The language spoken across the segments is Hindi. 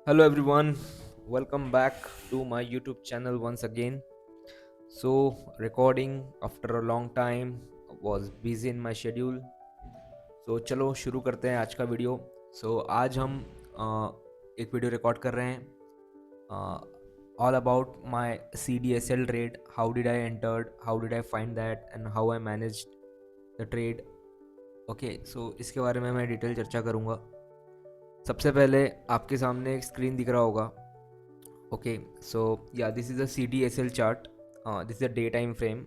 Hello everyone, welcome back to my YouTube channel once again. Recording after a long time was busy in my schedule. चलो शुरू करते हैं आज का वीडियो. आज हम एक वीडियो रिकॉर्ड कर रहे हैं all about my CDSL trade. How did I entered? How did I find that? And how I managed the trade. इसके बारे में मैं डिटेल चर्चा करूँगा. सबसे पहले आपके सामने एक स्क्रीन दिख रहा होगा. This is a CDSL chart. This is a day time frame.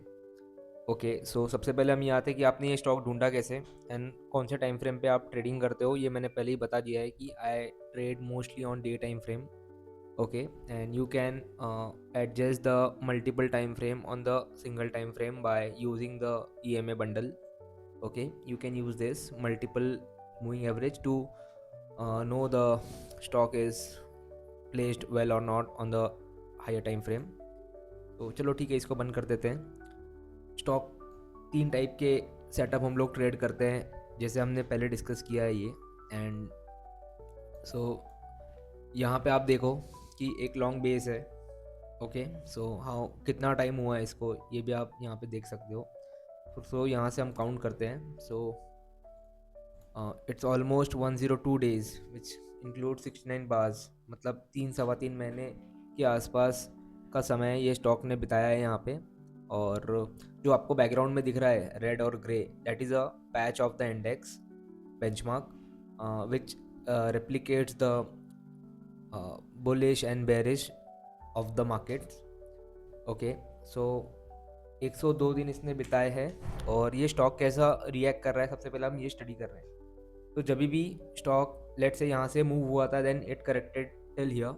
सबसे पहले हम ये आते हैं कि आपने ये स्टॉक ढूंढा कैसे एंड कौन से टाइम फ्रेम पे आप ट्रेडिंग करते हो. ये मैंने पहले ही बता दिया है कि I trade mostly on day time frame. And you can adjust the multiple time frame on the single time frame by using the EMA bundle. You can use this multiple moving average to know the stock is placed well or not on the higher time frame. तो चलो ठीक है, इसको बंद कर देते हैं. स्टॉक तीन टाइप के सेटअप हम लोग ट्रेड करते हैं, जैसे हमने पहले डिस्कस किया है ये. एंड यहाँ पे आप देखो कि एक लॉन्ग बेस है. हाउ कितना टाइम हुआ है इसको, ये भी आप यहाँ पे देख सकते हो. यहाँ से हम काउंट करते हैं. It's almost 102 days which include 69 bars. मतलब 3 सवा 3 महीने के आसपास का समय ये स्टॉक ने बिताया है यहाँ पे. और जो आपको बैकग्राउंड में दिख रहा है रेड और grey, that is a patch of the index benchmark which replicates the bullish and bearish of the markets. Okay so 102 दिन इसने बिताए हैं. और ये स्टॉक कैसा रिएक्ट कर रहा है, सबसे पहले हम ये स्टडी कर रहे हैं. तो जब भी स्टॉक लेट से यहाँ से मूव हुआ था, then it corrected till here.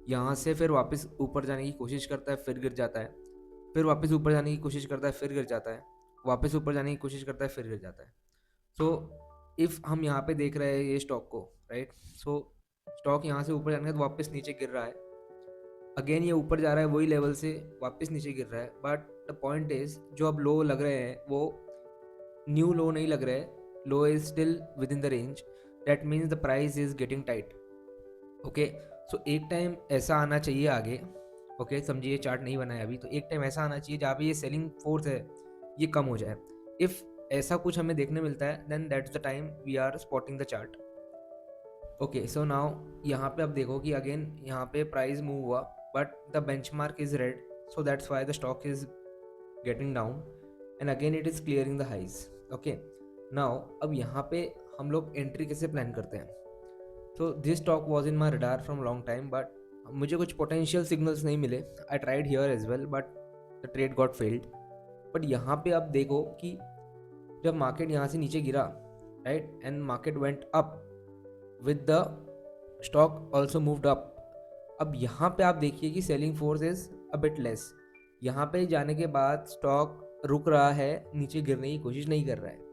यहाँ से फिर वापस ऊपर जाने की कोशिश करता है, फिर गिर जाता है. फिर वापस ऊपर जाने की कोशिश करता है, फिर गिर जाता है. वापस ऊपर जाने की कोशिश करता है, फिर गिर जाता है. इफ़ हम यहाँ पे देख रहे हैं ये स्टॉक को, राइट. स्टॉक यहाँ से ऊपर जाने के बाद वापस नीचे गिर रहा है. अगेन ये ऊपर जा रहा है वही लेवल से, वापस नीचे गिर रहा है. बट द पॉइंट इज, जो अब लो लग रहे हैं वो न्यू लो नहीं लग रहे. Low is still within the range. That means the price is getting tight. एक टाइम ऐसा आना चाहिए आगे. समझिए, चार्ट नहीं बनाया अभी, तो एक टाइम ऐसा आना चाहिए जहाँ पे ये सेलिंग फोर्स है ये कम हो जाए. इफ़ ऐसा कुछ हमें देखने मिलता है, then that's the time we are spotting the chart. Now यहाँ पे आप देखो कि अगेन यहाँ पे प्राइस मूव हुआ, but the benchmark is red, so that's why the stock is getting down. And again it is clearing the highs. Now अब यहाँ पे हम लोग एंट्री कैसे प्लान करते हैं. This stock was in my radar from long time, but मुझे कुछ पोटेंशियल सिग्नल्स नहीं मिले. I tried here as well, but the trade got failed. But यहाँ पे आप देखो कि जब मार्केट यहाँ से नीचे गिरा, right, and market went up with the stock also moved up. अब यहाँ पे आप देखिए कि selling force is a bit less. यहाँ पे जाने के बाद स्टॉक रुक रहा है, नीचे गिरने की कोशिश नहीं कर रहा है.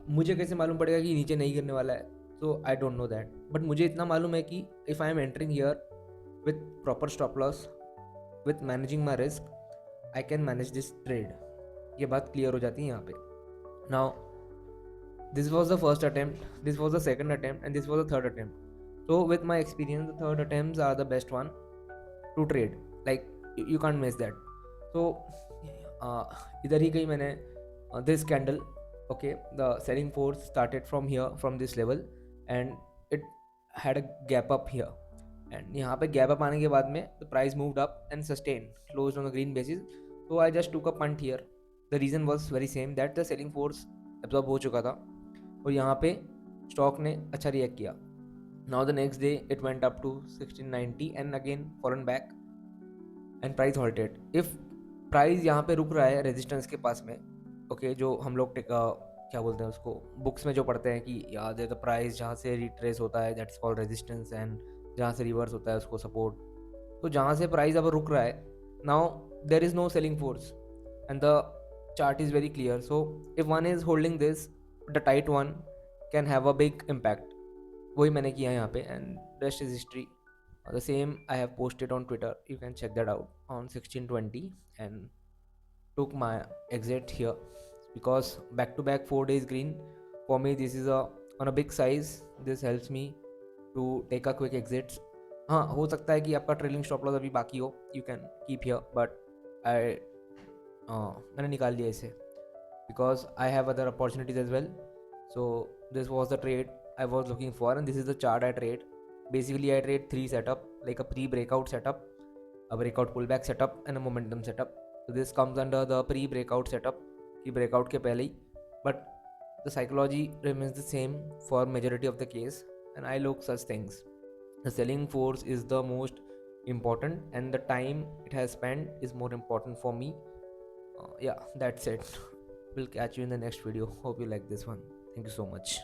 मुझे कैसे मालूम पड़ेगा कि नीचे नहीं गिरने वाला है? I don't know that. But मुझे इतना मालूम है कि if I am entering here with proper stop loss, with managing my risk, I can manage this trade. ये बात क्लियर हो जाती है यहाँ पे. Now this was the first attempt, this was the second attempt, and this was the third attempt. With my experience, the third attempts are the best one to trade. Like you can't miss that. इधर ही कहीं मैंने this candle, the selling force started from here, from this level, and it had a gap up here. And यहाँ पे gap up आने के बाद में the price moved up and sustained, closed on a green basis. So I just took a punt here. The reason was very same, that the selling force absorb हो चुका था और यहाँ पे स्टॉक ने अच्छा रिएक्ट किया. Now the next day it went up to 1690 and again fallen back and price halted. If price यहाँ पे रुक रहा है रेजिस्टेंस के पास में, जो हम लोग क्या बोलते हैं उसको, बुक्स में जो पढ़ते हैं कि याद है, द प्राइस जहाँ से रिट्रेस होता है दैट्स कॉल्ड रेजिस्टेंस, एंड जहाँ से रिवर्स होता है उसको सपोर्ट. तो जहाँ से प्राइस अब रुक रहा है, now there is no selling force and the chart is very clear. If one is holding this, the tight one can have a big impact. वही मैंने किया यहाँ पे, and rest is history. The same I have posted on Twitter, you can check that out on 1620, and took my exit here because back to back 4 days green for me. This is on a big size. This helps me to take a quick exit. हाँ, हो सकता है कि आपका ट्रेलिंग स्टॉप लॉस अभी बाकी हो, you can keep here, but I मैंने निकाल दिया इसे because I have other opportunities as well. So this was the trade I was looking for, and this is the chart I trade. Basically, I trade three setup, like a pre-breakout setup, a breakout pullback setup, and a momentum setup. So this comes under the pre-breakout setup, कि breakout के पहले ही, but the psychology remains the same for majority of the case, and I look such things. The selling force is the most important, and the time it has spent is more important for me. Yeah, that's it. We'll catch you in the next video. Hope you like this one. Thank you so much.